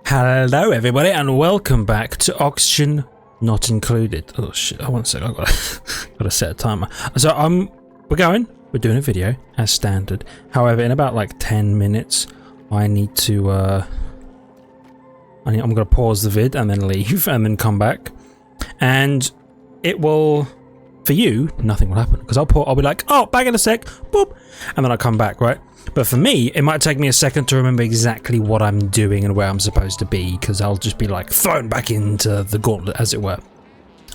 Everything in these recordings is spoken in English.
Hello everybody and welcome back to Oxygen Not Included. Oh shit, I want a sec, I've got to set a timer. So we're doing a video as standard. However, in about like 10 minutes, I need to, I'm going to pause the vid and then leave and then come back. And it will, for you, nothing will happen. Because I'll be like, oh, back in a sec, boop, and then I'll come back, right? But for me, it might take me a second to remember exactly what I'm doing and where I'm supposed to be, because I'll just be like thrown back into the gauntlet, as it were.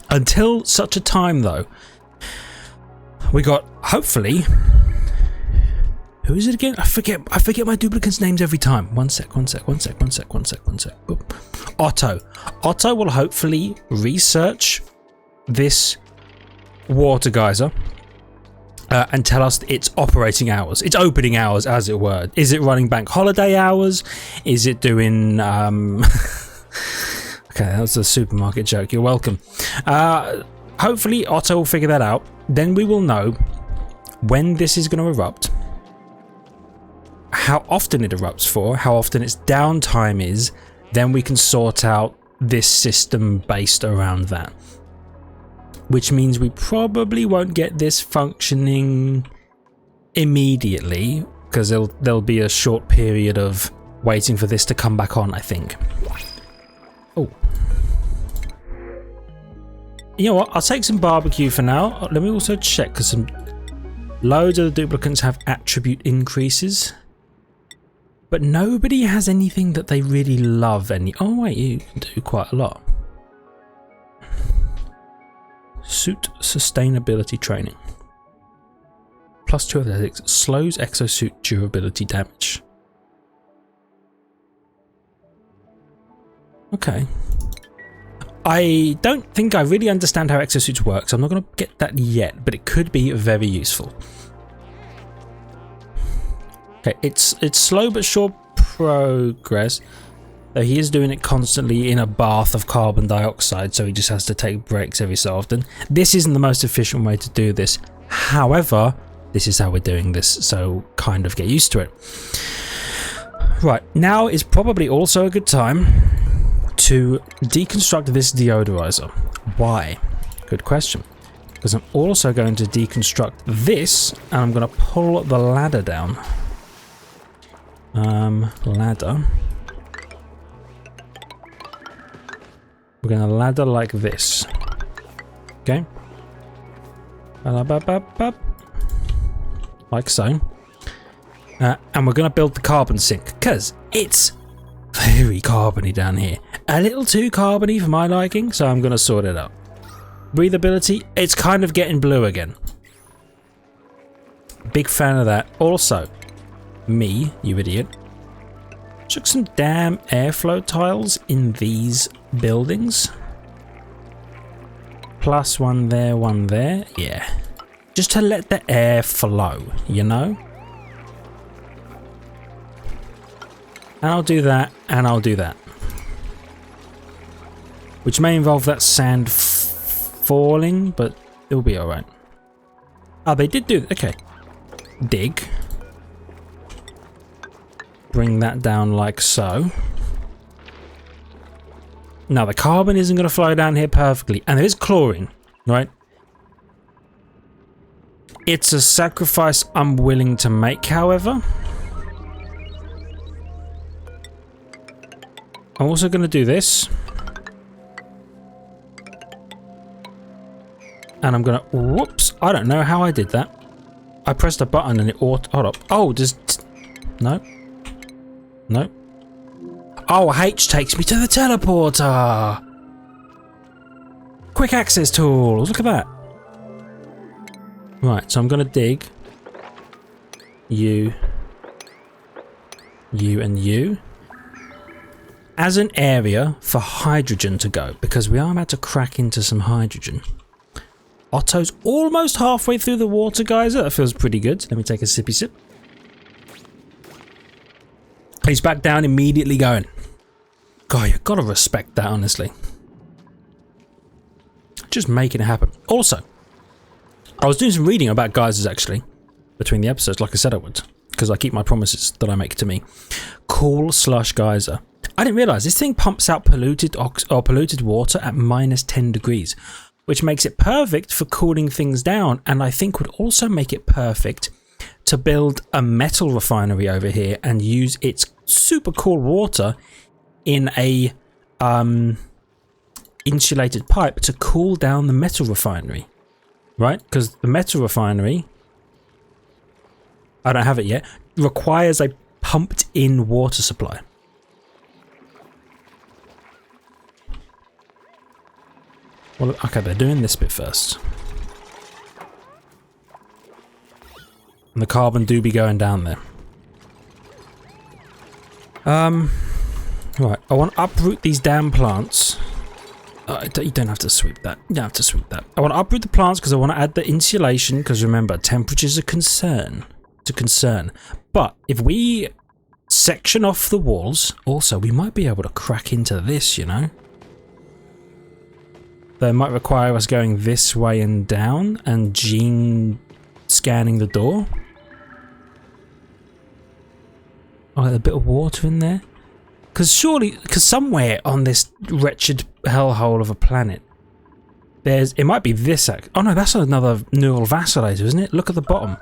Until such a time, though, we got, hopefully, who is it again? I forget my duplicants' names every time. One sec. Boop. Otto. Otto will hopefully research this water geyser. And tell us its operating hours, its opening hours, as it were. Is it running bank holiday hours? Is it doing... Okay, that was a supermarket joke. You're welcome. Hopefully Otto will figure that out. Then we will know when this is going to erupt, how often it erupts for, how often its downtime is. Then we can sort out this system based around that. Which means we probably won't get this functioning immediately, because there'll be a short period of waiting for this to come back on, I think. Oh. You know what? I'll take some barbecue for now. Let me also check, because loads of the duplicants have attribute increases. But nobody has anything that they really love. Oh wait, you can do quite a lot. Suit sustainability training. +2 athletics. Slows exosuit durability damage. Okay. I don't think I really understand how exosuits work, so I'm not going to get that yet, but it could be very useful. Okay, it's slow but sure progress. Though he is doing it constantly in a bath of carbon dioxide, so he just has to take breaks every so often. This isn't the most efficient way to do this. However, this is how we're doing this, so kind of get used to it. Right, now is probably also a good time to deconstruct this deodorizer. Why? Good question. Because I'm also going to deconstruct this, and I'm going to pull the ladder down. Ladder. We're going to ladder like this. Okay. Like so. And we're going to build the carbon sink, because it's very carbony down here. A little too carbony for my liking, so I'm going to sort it out. Breathability, it's kind of getting blue again. Big fan of that. Also, me, you idiot, chuck some damn airflow tiles in these buildings. Plus one there, yeah. Just to let the air flow, you know? And I'll do that, and I'll do that. Which may involve that sand falling, but it'll be alright. Oh, they did do it, okay. Dig. Bring that down like so. Now the carbon isn't going to flow down here perfectly, and there is chlorine, right? It's a sacrifice I'm willing to make, however. I'm also going to do this. And I'm going to... Whoops, I don't know how I did that. I pressed a button and it auto... Hold up. Oh, no. No. Oh, H takes me to the teleporter. Quick access tools. Look at that. Right, so I'm going to dig. You, and you. As an area for hydrogen to go, because we are about to crack into some hydrogen. Otto's almost halfway through the water geyser. That feels pretty good. Let me take a sippy sip. He's back down immediately going. God, you've got to respect that, honestly. Just making it happen. Also, I was doing some reading about geysers, actually, between the episodes, like I said I would, because I keep my promises that I make to me. Cool slush geyser. I didn't realize this thing pumps out polluted water at -10 degrees, which makes it perfect for cooling things down, and I think would also make it perfect to build a metal refinery over here and use its super cool water in a insulated pipe to cool down the metal refinery, right? Because the metal refinery, I don't have it yet, requires a pumped in water supply. Well, okay, they're doing this bit first. And the carbon do be going down there. Right, I want to uproot these damn plants. You don't have to sweep that. You don't have to sweep that. I want to uproot the plants because I want to add the insulation, because remember, temperature's a concern. It's a concern. But if we section off the walls, also, we might be able to crack into this, you know? That might require us going this way and down and gene scanning the door. Oh, a bit of water in there. Because surely, because somewhere on this wretched hellhole of a planet, it might be this. Oh no, that's another neural vacillator, isn't it? Look at the bottom.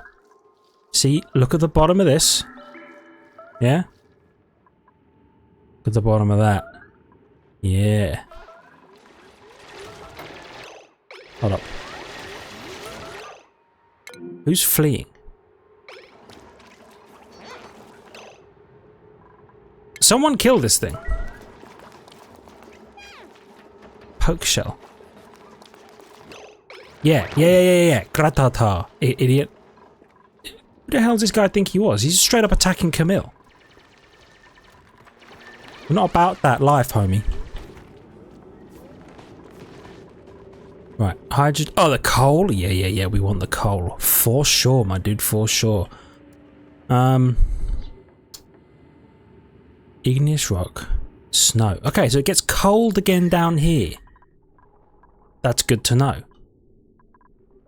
See, look at the bottom of this. Yeah? Look at the bottom of that. Yeah. Hold up. Who's fleeing? Someone killed this thing. Poke shell. Yeah. Gratata. Idiot. Who the hell does this guy think he was? He's straight up attacking Camille. We're not about that life, homie. Right, hydrogen. Oh, the coal. Yeah. We want the coal for sure, my dude. For sure. Igneous rock, snow. Okay, so it gets cold again down here. That's good to know.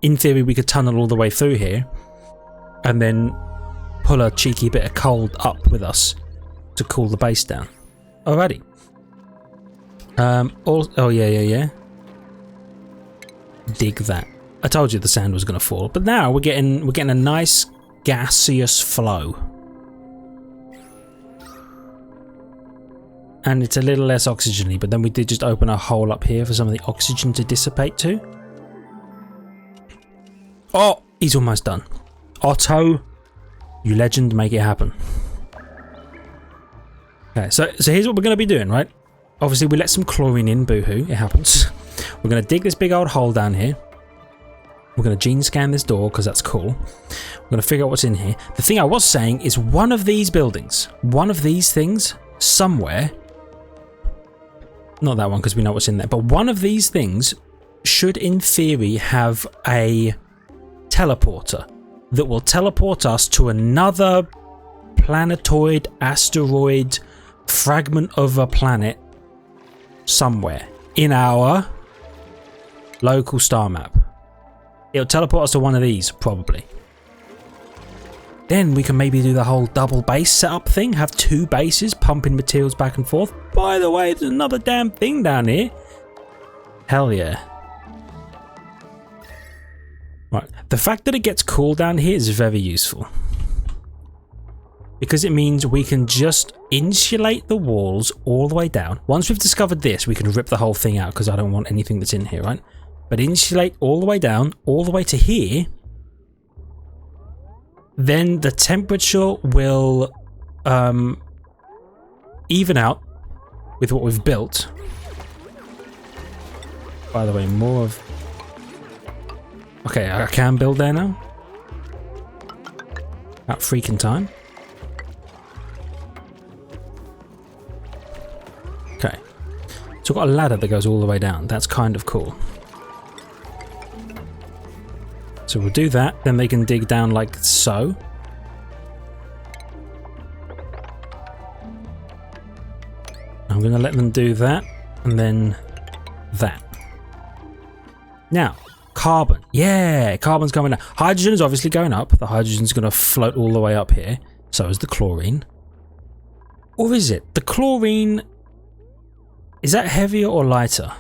In theory, we could tunnel all the way through here, and then pull a cheeky bit of cold up with us to cool the base down. Alrighty. Oh yeah. Dig that. I told you the sand was going to fall, but now we're getting a nice gaseous flow, and it's a little less oxygeny. But then we did just open a hole up here for some of the oxygen to dissipate to. Oh, he's almost done. Otto, you legend, make it happen. Okay, so here's what we're going to be doing, right? Obviously, we let some chlorine in. Boo-hoo, it happens. We're going to dig this big old hole down here. We're going to gene scan this door because that's cool. We're going to figure out what's in here. The thing I was saying is one of these buildings, one of these things, somewhere, not that one because we know what's in there, but one of these things should in theory have a teleporter that will teleport us to another planetoid, asteroid, fragment of a planet somewhere in our local star map. It'll teleport us to one of these, probably. Then we can maybe do the whole double base setup thing, have two bases pumping materials back and forth. By the way, there's another damn thing down here. Hell yeah. Right, the fact that it gets cool down here is very useful, because it means we can just insulate the walls all the way down. Once we've discovered this, we can rip the whole thing out because I don't want anything that's in here, right? But insulate all the way down, all the way to here. Then the temperature will even out with what we've built. By the way, more of... Okay, I can build there now. About freaking time. Okay. So I've got a ladder that goes all the way down. That's kind of cool. So we'll do that, then they can dig down like so. I'm going to let them do that, and then that. Now, carbon. Yeah, carbon's coming down. Hydrogen is obviously going up. The hydrogen's going to float all the way up here. So is the chlorine. Or is it? The chlorine Is that heavier or lighter?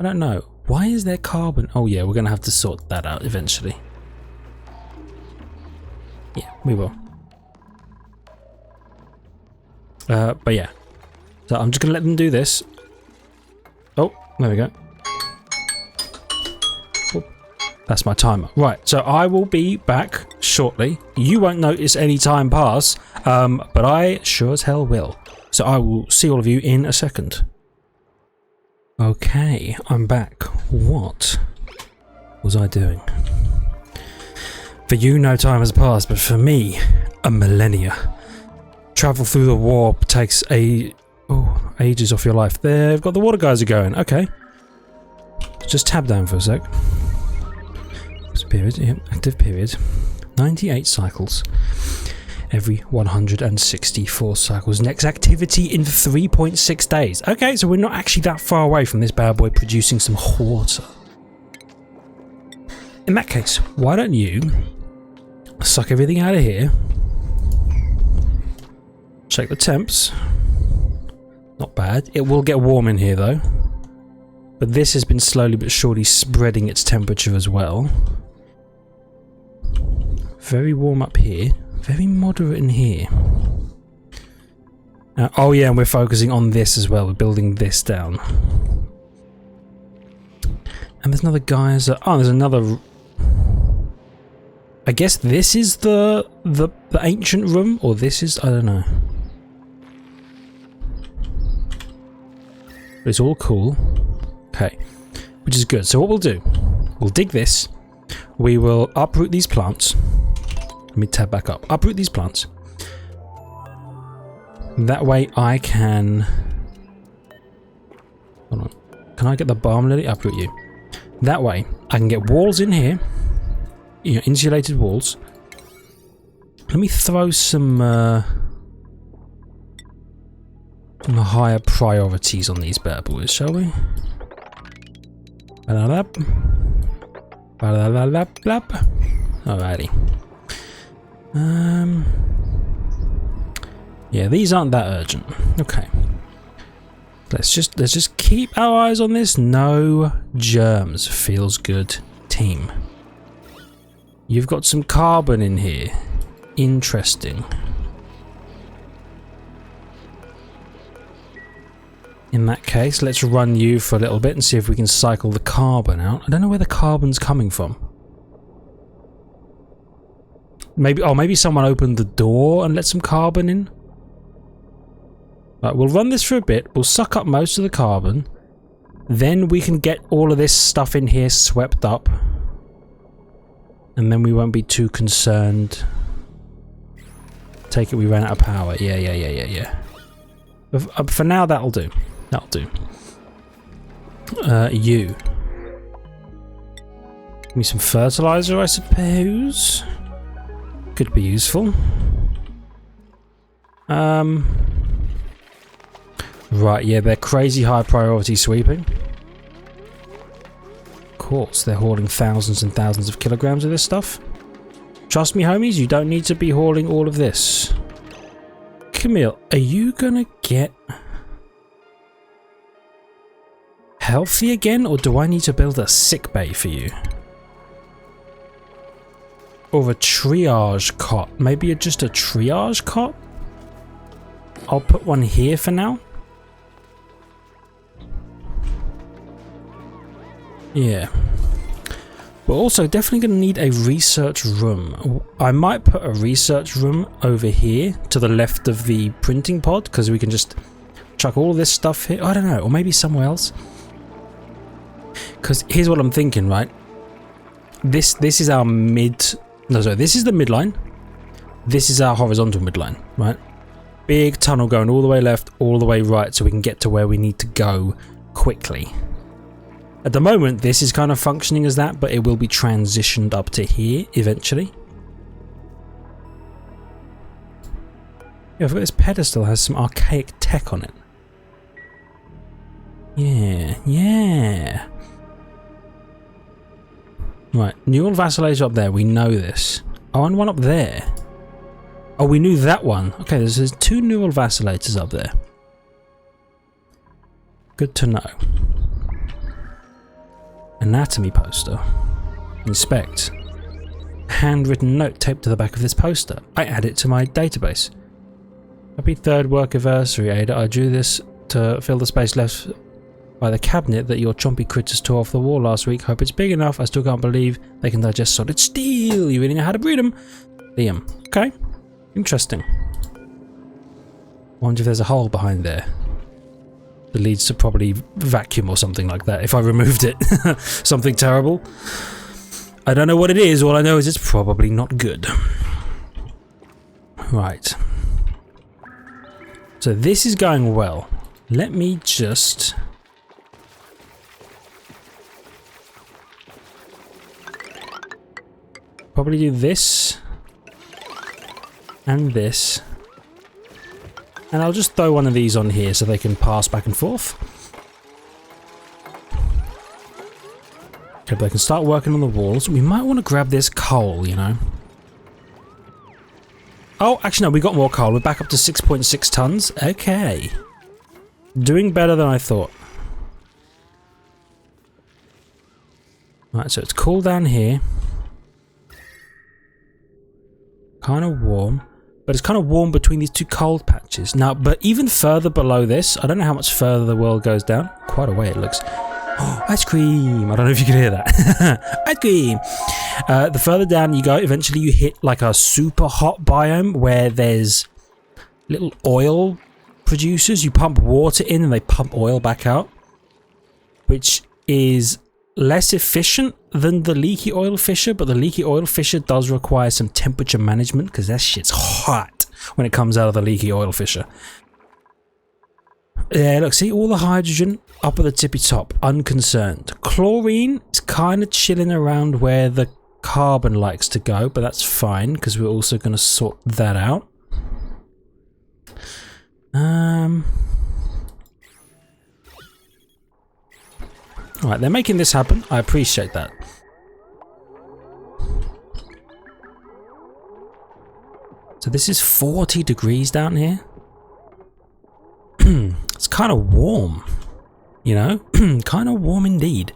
I don't know. Why is there carbon? Oh yeah, we're going to have to sort that out eventually. Yeah, we will. But yeah. So I'm just going to let them do this. Oh, there we go. Oh, that's my timer. Right, so I will be back shortly. You won't notice any time pass, but I sure as hell will. So I will see all of you in a second. Okay, I'm back. What was I doing? For you, no time has passed, but for me, a millennia. Travel through the warp takes ages off your life. There, I've got the water geyser going. Okay. Just tab down for a sec. Period, yep, active period. 98 cycles. Every 164 cycles. Next activity in 3.6 days. Okay, so we're not actually that far away from this bad boy producing some water. In that case, why don't you suck everything out of here. Check the temps. Not bad. It will get warm in here though. But this has been slowly but surely spreading its temperature as well. Very warm up here. Very moderate in here. Oh yeah, and we're focusing on this as well. We're building this down. And there's another geyser. Oh, there's another. I guess this is the ancient room, or this is, I don't know. But it's all cool. Okay, which is good. So what we'll do, we'll dig this. We will uproot these plants. Let me tab back up. Uproot these plants. That way I can... Hold on. Can I get the balm lily? Uproot you. That way I can get walls in here. You know, insulated walls. Let me throw some higher priorities on these bad boys, shall we? Alrighty. Yeah, these aren't that urgent. Okay. Let's just keep our eyes on this. No germs. Feels good, team. You've got some carbon in here. Interesting. In that case, let's run you for a little bit and see if we can cycle the carbon out. I don't know where the carbon's coming from. Maybe someone opened the door and let some carbon in. Right, we'll run this for a bit. We'll suck up most of the carbon. Then we can get all of this stuff in here swept up. And then we won't be too concerned. Take it we ran out of power. Yeah. But for now, that'll do. That'll do. You. Give me some fertilizer, I suppose. Could be useful. Right, yeah, they're crazy high priority sweeping. Of course, they're hauling thousands and thousands of kilograms of this stuff. Trust me, homies, you don't need to be hauling all of this. Camille, are you gonna get healthy again, or do I need to build a sick bay for you? Or a triage cot? Maybe just a triage cot? I'll put one here for now. Yeah. We're also definitely going to need a research room. I might put a research room over here to the left of the printing pod, because we can just chuck all this stuff here. I don't know, or maybe somewhere else. Because here's what I'm thinking, right? This is our this is the midline. This is our horizontal midline, right? Big tunnel going all the way left, all the way right, so we can get to where we need to go quickly. At the moment, this is kind of functioning as that, but it will be transitioned up to here eventually. Yeah, I've got this pedestal that has some archaic tech on it. Yeah. Right, neural vacillator up there, we know this. Oh, and one up there. Oh, we knew that one. Okay, there's 2 neural vacillations up there. Good to know. Anatomy poster. Inspect. Handwritten note taped to the back of this poster. I add it to my database. Happy 3rd work anniversary, Ada. I drew this to fill the space left by the cabinet that your chompy critters tore off the wall last week. Hope it's big enough. I still can't believe they can digest solid steel. You really know how to breed them. Liam. Okay. Interesting. Wonder if there's a hole behind there that leads to probably vacuum or something like that if I removed it. Something terrible. I don't know what it is. All I know is it's probably not good. Right. So this is going well. Let me just... probably do this. And this. And I'll just throw one of these on here so they can pass back and forth. Okay, but they can start working on the walls. We might want to grab this coal, you know. Oh, actually no, we got more coal. We're back up to 6.6 tons. Okay. Doing better than I thought. Right, so it's cool down here. Kind of warm. But it's kind of warm between these 2 cold patches. Now, but even further below this, I don't know how much further the world goes down. Quite a way it looks. Oh, ice cream! I don't know if you can hear that. Ice cream! The further down you go, eventually you hit like a super hot biome where there's little oil producers. You pump water in and they pump oil back out. Which is less efficient than the leaky oil fissure, but the leaky oil fissure does require some temperature management because that shit's hot when it comes out of the leaky oil fissure. Yeah, look, see all the hydrogen up at the tippy top, unconcerned. Chlorine is kind of chilling around where the carbon likes to go, but that's fine because we're also going to sort that out. Alright, they're making this happen. I appreciate that. So this is 40 degrees down here. It's kind of warm, you know? Kind of warm indeed.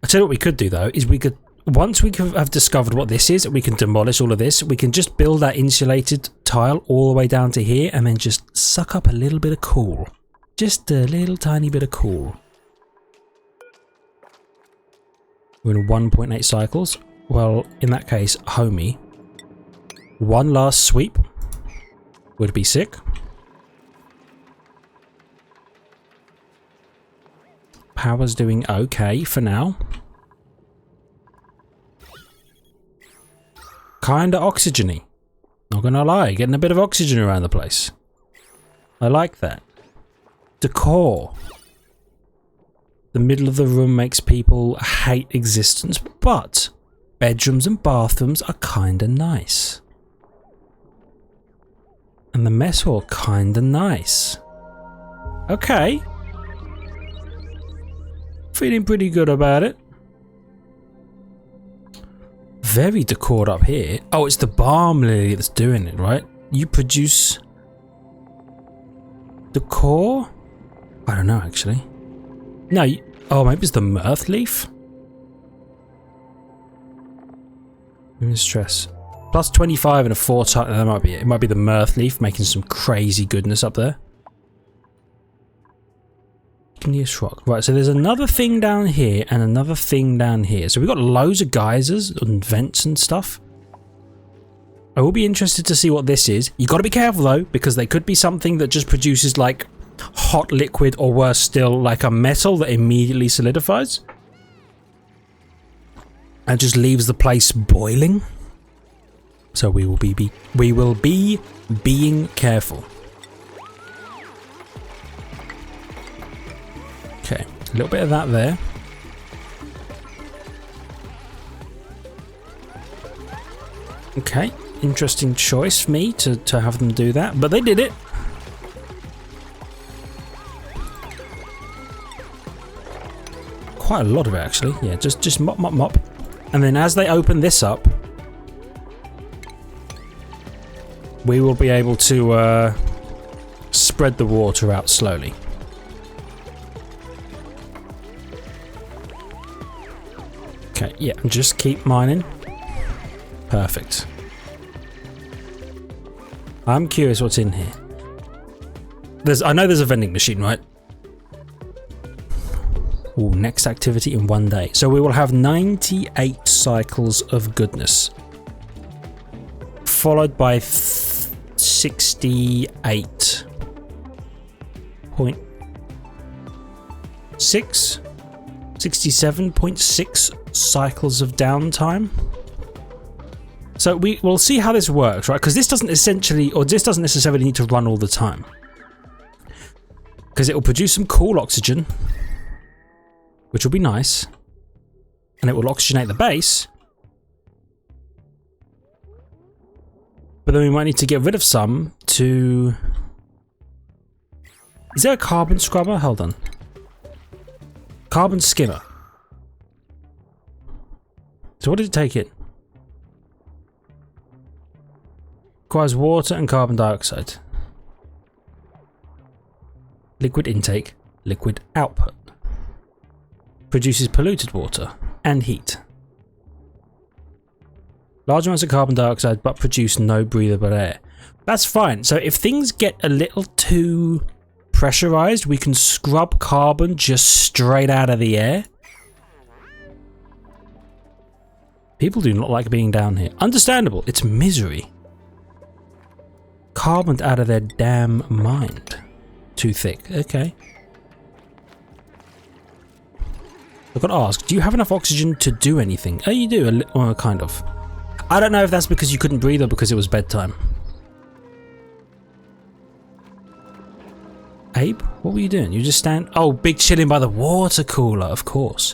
I tell you what we could do though, is we could, once we have discovered what this is, we can demolish all of this. We can just build that insulated tile all the way down to here and then just suck up a little bit of cool. Just a little tiny bit of cool. We're in 1.8 cycles. Well, in that case, homie, one last sweep would be sick. Power's doing okay for now. Kinda oxygeny. Not gonna lie, getting a bit of oxygen around the place. I like that. Decor. The middle of the room makes people hate existence, but bedrooms and bathrooms are kinda nice. And the mess hall kinda nice. Okay. Feeling pretty good about it. Very decored up here. Oh, it's the balm lily that's doing it, right? You produce decor? I don't know, actually. No, oh, maybe it's the mirth leaf? Stress. Plus 25 and a 4 type. That might be it. It might be the mirth leaf making some crazy goodness up there. Igneous rock. Right, so there's another thing down here and another thing down here. So we've got loads of geysers and vents and stuff. I will be interested to see what this is. You got to be careful though, because they could be something that just produces like hot liquid, or worse still, like a metal that immediately solidifies and just leaves the place boiling. So we will be being careful. Okay, a little bit of that there. Okay, interesting choice for me to have them do that, but they did it. Quite a lot of it actually. Yeah, just mop. And then as they open this up, we will be able to spread the water out slowly. Okay, yeah, just keep mining. Perfect. I'm curious what's in here. I know there's a vending machine, right? Ooh, next activity in 1 day. So we will have 98 cycles of goodness. Followed by 67.6 cycles of downtime. So we'll see how this works, right? Because this doesn't necessarily need to run all the time. Because it will produce some cool oxygen, which will be nice, and it will oxygenate the base. But then we might need to get rid of some to... Is there a carbon scrubber? Hold on. Carbon skimmer. So what did it take in? Requires water and carbon dioxide. Liquid intake, liquid output. Produces polluted water and heat. Large amounts of carbon dioxide but produce no breathable air. That's fine. So if things get a little too pressurized, we can scrub carbon just straight out of the air. People do not like being down here. Understandable. It's misery. Carbon out of their damn mind. Too thick. Okay. I've got to ask, do you have enough oxygen to do anything? Oh, you do. Well, kind of. I don't know if that's because you couldn't breathe or because it was bedtime. Abe, what were you doing? You just stand... Oh, big chilling by the water cooler, of course.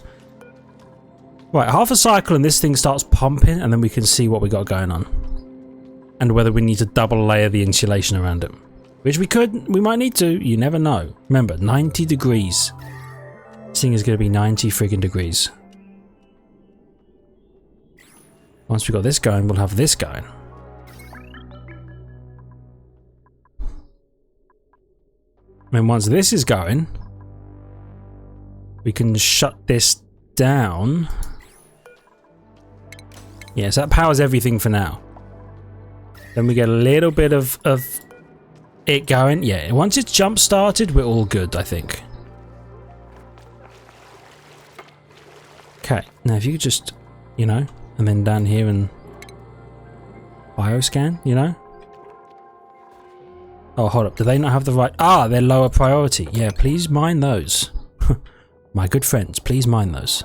Right, half a cycle and this thing starts pumping and then we can see what we got going on. And whether we need to double layer the insulation around it. Which we might need to, you never know. Remember, 90 degrees. This thing is going to be 90 friggin' degrees. Once we've got this going, we'll have this going. And once this is going, we can shut this down. Yes, that powers everything for now. Then we get a little bit of it going. Yeah, once it's jump started, we're all good, I think. Okay, now if you could just, you know, and then down here and bioscan, you know? Oh, hold up. Do they not have the right... Ah, they're lower priority. Yeah, please mine those. My good friends, please mine those.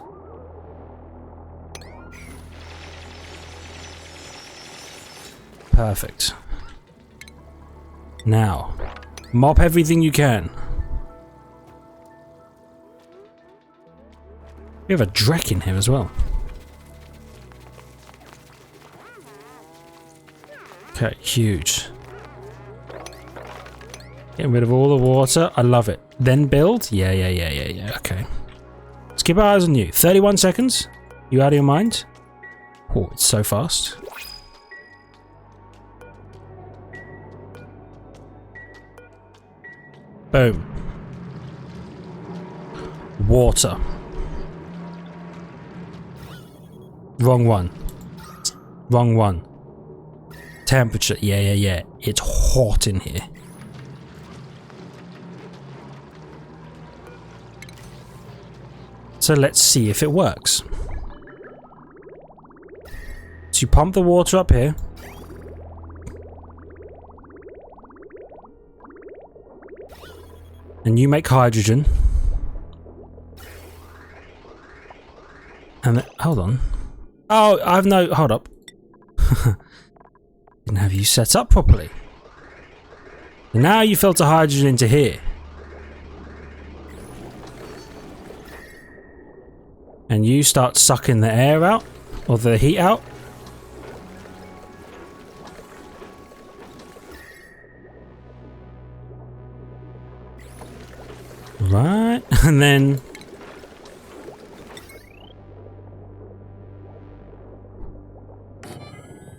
Perfect. Now, mop everything you can. We have a Drek in here as well. Okay, huge. Getting rid of all the water. I love it. Then build? Yeah. Okay. Let's keep our eyes on you. 31 seconds. You out of your mind? Oh, it's so fast. Boom. Water. Wrong one. Wrong one. Temperature. Yeah. It's hot in here. So let's see if it works. So you pump the water up here. And you make hydrogen. And then, hold on. Oh, I've no... Hold up. Didn't have you set up properly. And now you filter hydrogen into here. And you start sucking the air out. Or the heat out. Right. And then...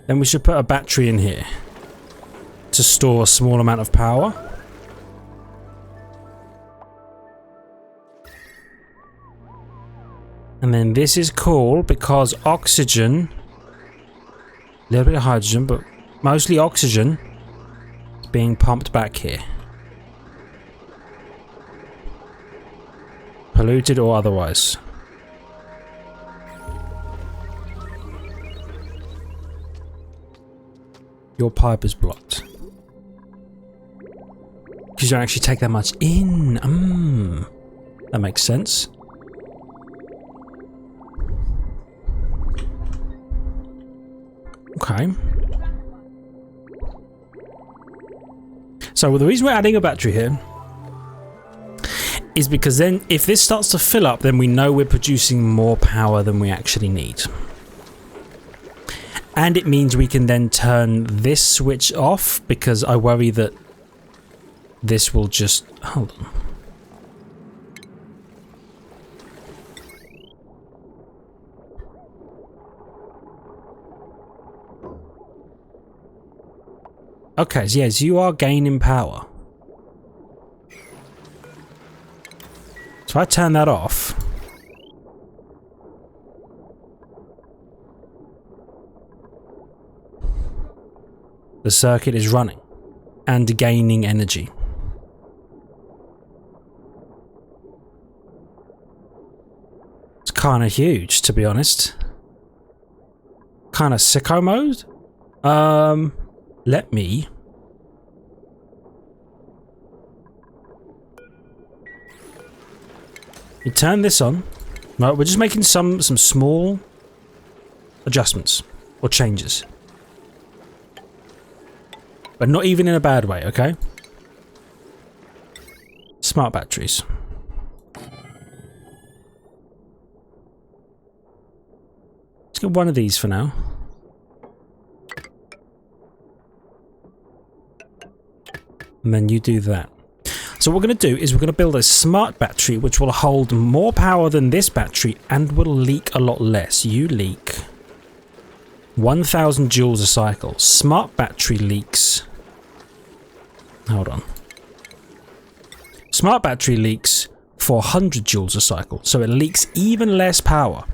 Then we should put a battery in here. to store a small amount of power. And then this is cool because oxygen, a little bit of hydrogen, but mostly oxygen, is being pumped back here. Polluted or otherwise. Your pipe is blocked. Because you don't actually take that much in. That makes sense. Okay. So the reason we're adding a battery here is because then if this starts to fill up, then we know we're producing more power than we actually need. And it means we can then turn this switch off because I worry that this will just... Hold on. Okay, so yes, you are gaining power. So if I turn that off... the circuit is running and gaining energy. It's kind of huge, to be honest. Kind of sicko mode. Let me... You turn this on. Right, we're just making some small adjustments or changes. But not even in a bad way, okay? Smart batteries. Let's get one of these for now. And then you do that. So what we're going to do is we're going to build a smart battery which will hold more power than this battery and will leak a lot less. You leak 1000 joules a cycle. Smart battery leaks... Hold on. Smart battery leaks 400 joules a cycle, so it leaks even less power.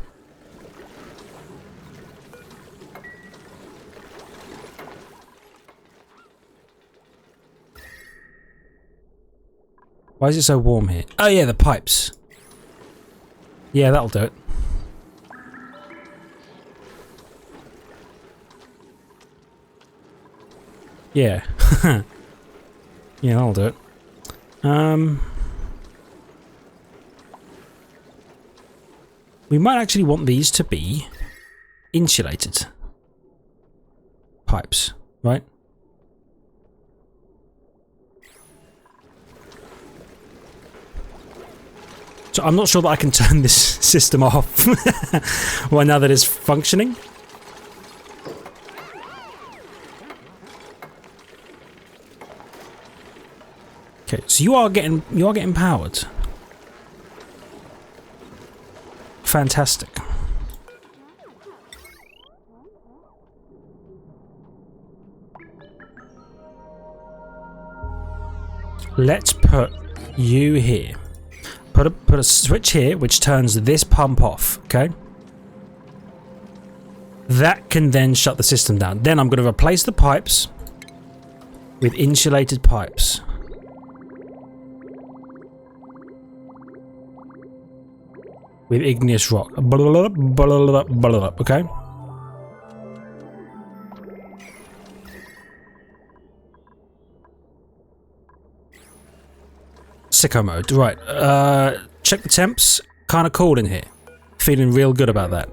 Why is it so warm here? Oh yeah, the pipes. Yeah, that'll do it. Yeah. Yeah, that'll do it. We might actually want these to be insulated pipes, right? So I'm not sure that I can turn this system off well, now that it's functioning. Okay, so you are getting powered. Fantastic. Let's put you here. Put a switch here which turns this pump off, okay? That can then shut the system down. Then I'm going to replace the pipes with insulated pipes. With igneous rock. Okay? Sicko mode. Right. Check the temps. Kind of cold in here. Feeling real good about that.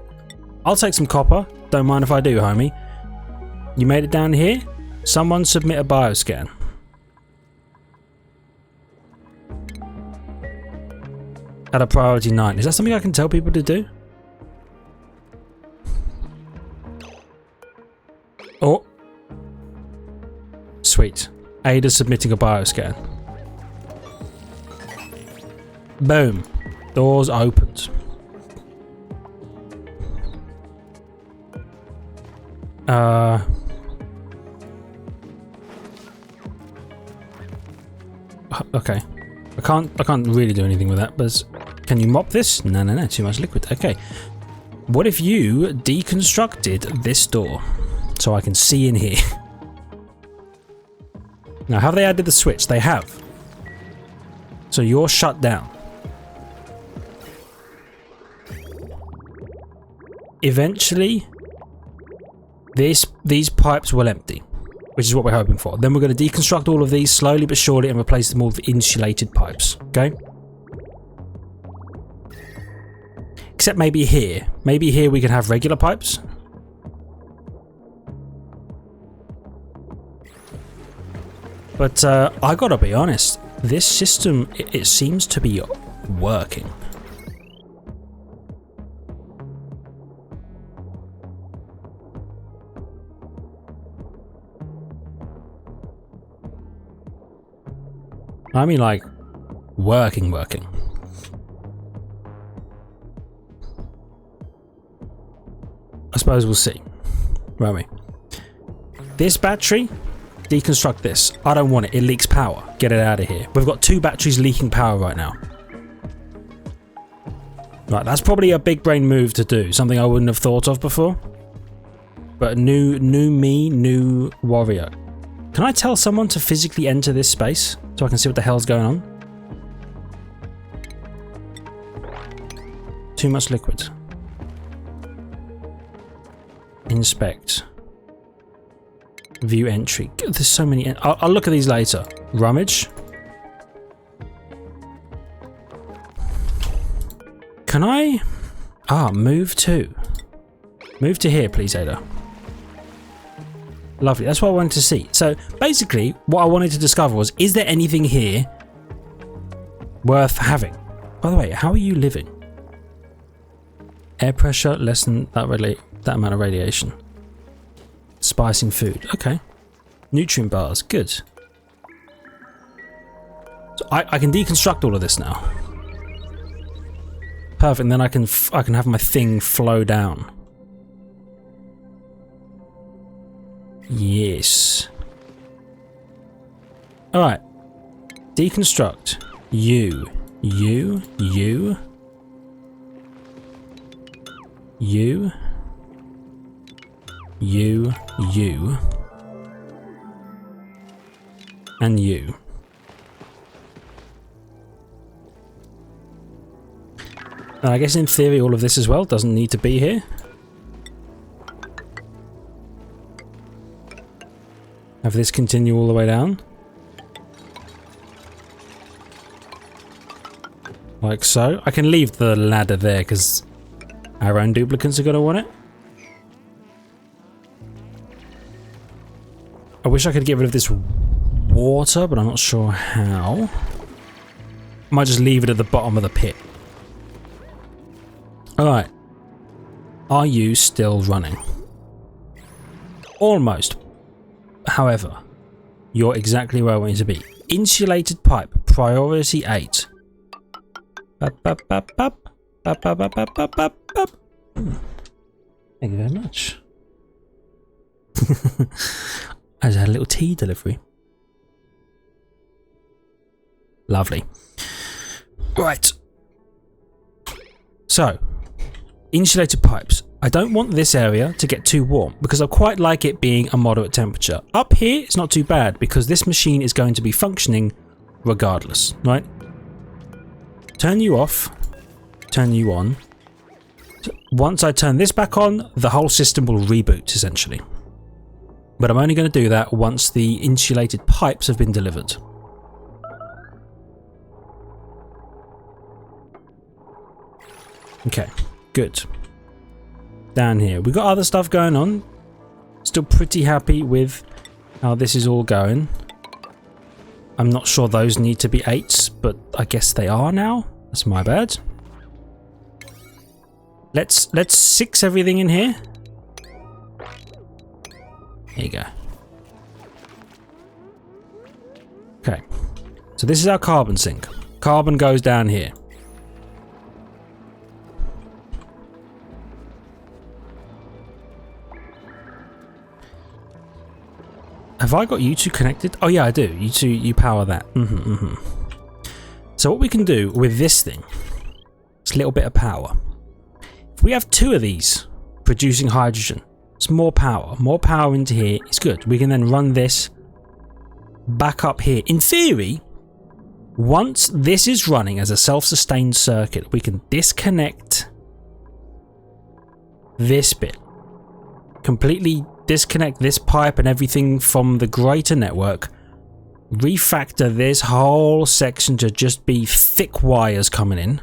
I'll take some copper. Don't mind if I do, homie. You made it down here? Someone submit a bioscan. At a priority 9. Is that something I can tell people to do? Oh. Sweet. Ada's submitting a bioscan. Boom. Doors opened. Okay. I can't really do anything with that, but can you mop this? No, too much liquid. Okay. What if you deconstructed this door so I can see in here? Now, have they added the switch? They have. So you're shut down. Eventually, these pipes will empty, which is what we're hoping for. Then we're going to deconstruct all of these slowly but surely and replace them all with insulated pipes, okay? Except maybe here. Maybe here we can have regular pipes. But I gotta be honest, this system, it seems to be working. I mean, like, working. I suppose we'll see, won't we? This battery, deconstruct this. I don't want it. It leaks power. Get it out of here. We've got 2 batteries leaking power right now. Right, that's probably a big brain move to do. Something I wouldn't have thought of before. But new me, new warrior. Can I tell someone to physically enter this space so I can see what the hell's going on? Too much liquid. Inspect. View entry. There's so many. I'll look at these later. Rummage. Can I? Move to. Move to here, please, Ada. Lovely. That's what I wanted to see. So basically, what I wanted to discover was: is there anything here worth having? By the way, how are you living? Air pressure less than that amount of radiation. Spicing food. Okay. Nutrient bars. Good. So I can deconstruct all of this now. Perfect. And then I can have my thing flow down. Yes. All right. Deconstruct. You, and you. And I guess in theory all of this as well doesn't need to be here. Have this continue all the way down. Like so. I can leave the ladder there because our own duplicants are going to want it. I wish I could get rid of this water, but I'm not sure how. I might just leave it at the bottom of the pit. Alright. Are you still running? Almost. However, you're exactly where I want you to be. Insulated pipe, priority 8. Thank you very much. I just had a little tea delivery. Lovely. Right. So, insulated pipes. I don't want this area to get too warm because I quite like it being a moderate temperature. Up here, it's not too bad because this machine is going to be functioning regardless, right? Turn you off, turn you on. Once I turn this back on, the whole system will reboot essentially. But I'm only going to do that once the insulated pipes have been delivered. Okay, good. Down here. We've got other stuff going on. Still pretty happy with how this is all going. I'm not sure those need to be 8s, but I guess they are now. That's my bad. Let's 6 everything in here. There you go. Okay. So this is our carbon sink. Carbon goes down here. Have I got you two connected? Oh yeah, I do. You two, you power that. So what we can do with this thing, it's a little bit of power. If we have 2 of these producing hydrogen, it's more power. More power into here is good. We can then run this back up here. In theory, once this is running as a self-sustained circuit, we can disconnect this bit. Completely disconnect this pipe and everything from the greater network. Refactor this whole section to just be thick wires coming in.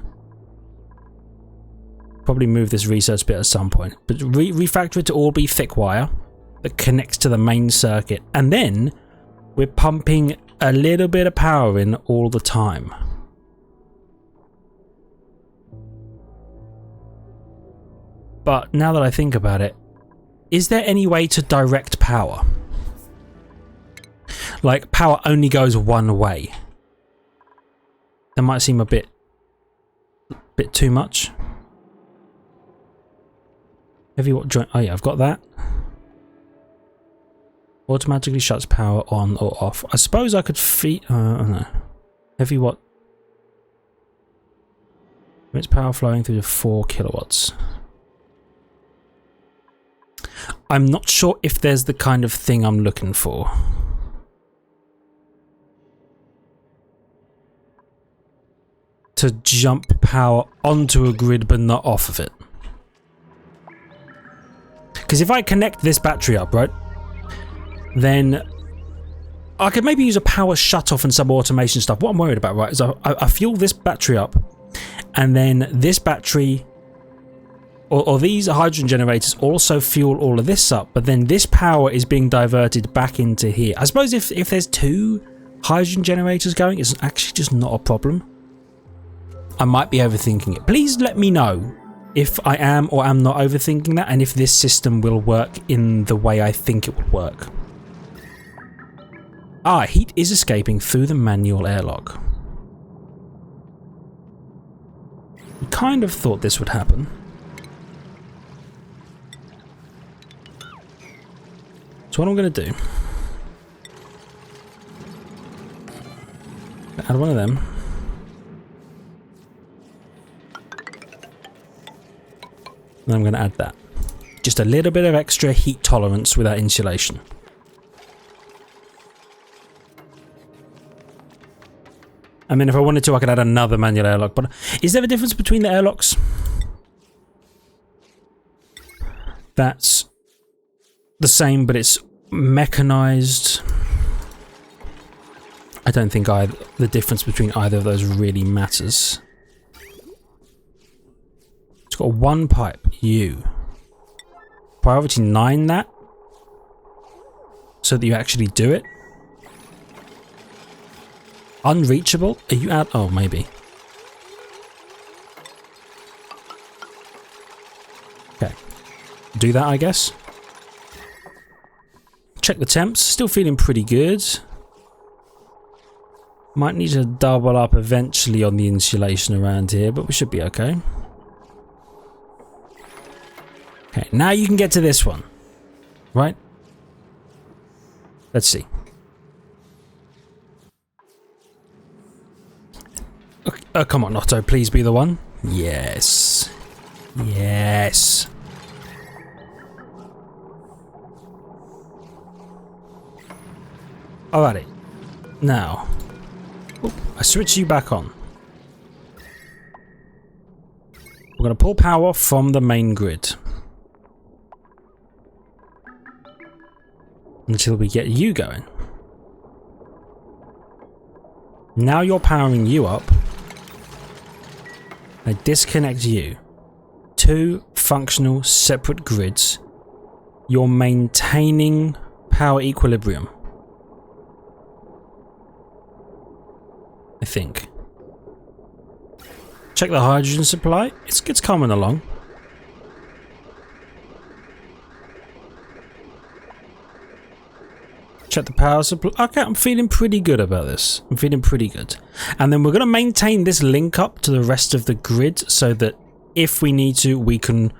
Probably move this research bit at some point, but refactor it to all be thick wire that connects to the main circuit, and then we're pumping a little bit of power in all the time. But now that I think about it, is there any way to direct power? Like, power only goes one way. That might seem a bit too much. Heavy what joint? Oh yeah, I've got that. Automatically shuts power on or off. I suppose I could feed. No. Heavy what? It's power flowing through to 4 kilowatts. I'm not sure if there's the kind of thing I'm looking for. To jump power onto a grid but not off of it. Because if I connect this battery up, right, then I could maybe use a power shut-off and some automation stuff. What I'm worried about, right, is I fuel this battery up, and then this battery, or these hydrogen generators also fuel all of this up, but then this power is being diverted back into here. I suppose if there's 2 hydrogen generators going, it's actually just not a problem. I might be overthinking it. Please let me know if I am or am not overthinking that, and if this system will work in the way I think it would work. Ah, heat is escaping through the manual airlock. I kind of thought this would happen. So what I'm going to do, add one of them. Then I'm going to add that. Just a little bit of extra heat tolerance with that insulation. I mean, if I wanted to, I could add another manual airlock, but is there a difference between the airlocks? That's the same, but it's mechanized. I don't think the difference between either of those really matters. It's got 1 pipe. U. Priority 9 that, so that you actually do it. Unreachable? Are you out? Oh, maybe. Okay. Do that, I guess. Check the temps. Still feeling pretty good. Might need to double up eventually on the insulation around here, but we should be okay. Okay, now you can get to this one. Right? Let's see. Come on, Otto, please be the one. Yes. Yes. Alrighty. Now, I switch you back on. We're going to pull power from the main grid. Until we get you going. Now you're powering you up. I disconnect you. 2 functional separate grids. You're maintaining power equilibrium. I think. Check the hydrogen supply. It's coming along. Check the power supply. Okay, I'm feeling pretty good about this. I'm feeling pretty good. And then we're going to maintain this link up to the rest of the grid so that if we need to, we can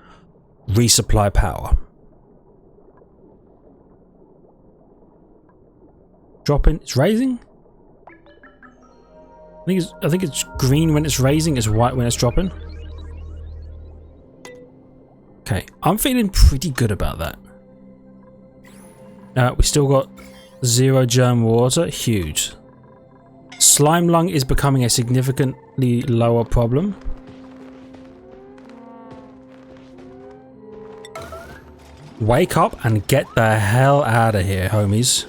resupply power. dropping. It's raising. I think it's green when it's raising. It's white when it's dropping. Okay, I'm feeling pretty good about that. We still got 0 germ water. Huge. Slime lung is becoming a significantly lower problem. Wake up and get the hell out of here, homies.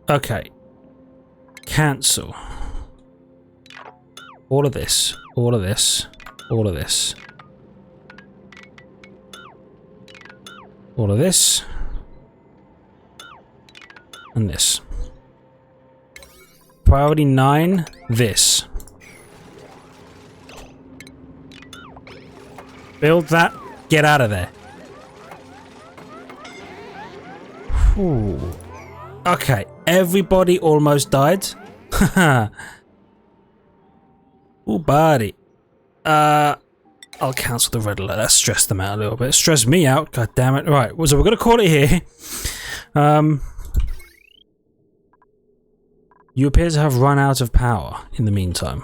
Okay. Cancel. All of this. All of this. All of this. All of this. And this. Priority 9, this. Build that. Get out of there. Whew. Okay, everybody almost died. Oh, buddy. I'll cancel the red alert. That stressed them out a little bit. Stressed me out. God damn it. Right, so we're gonna call it here. You appear to have run out of power in the meantime.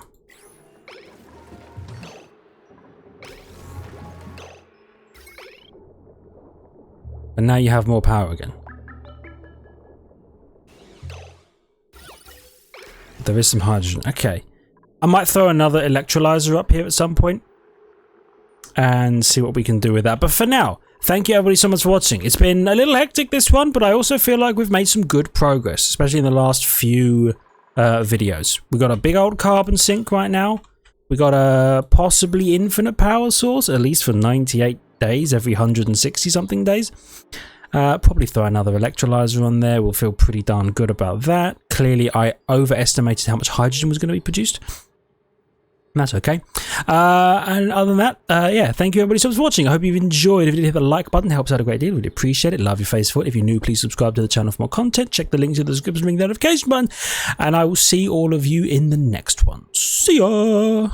And now you have more power again. There is some hydrogen. Okay. I might throw another electrolyzer up here at some point and see what we can do with that. But for now, thank you everybody so much for watching. It's been a little hectic this one, but I also feel like we've made some good progress, especially in the last few videos. We've got a big old carbon sink right now. We got a possibly infinite power source, at least for 98 days, every 160 something days. Probably throw another electrolyzer on there. We'll feel pretty darn good about that. Clearly, I overestimated how much hydrogen was going to be produced. And that's okay. And other than that, yeah, thank you everybody so much for watching. I hope you've enjoyed. If you did, hit the like button. It helps out a great deal. Really appreciate it. Love your face for it. If you're new, please subscribe to the channel for more content. Check the links in the description, ring the notification button. And I will see all of you in the next one. See ya!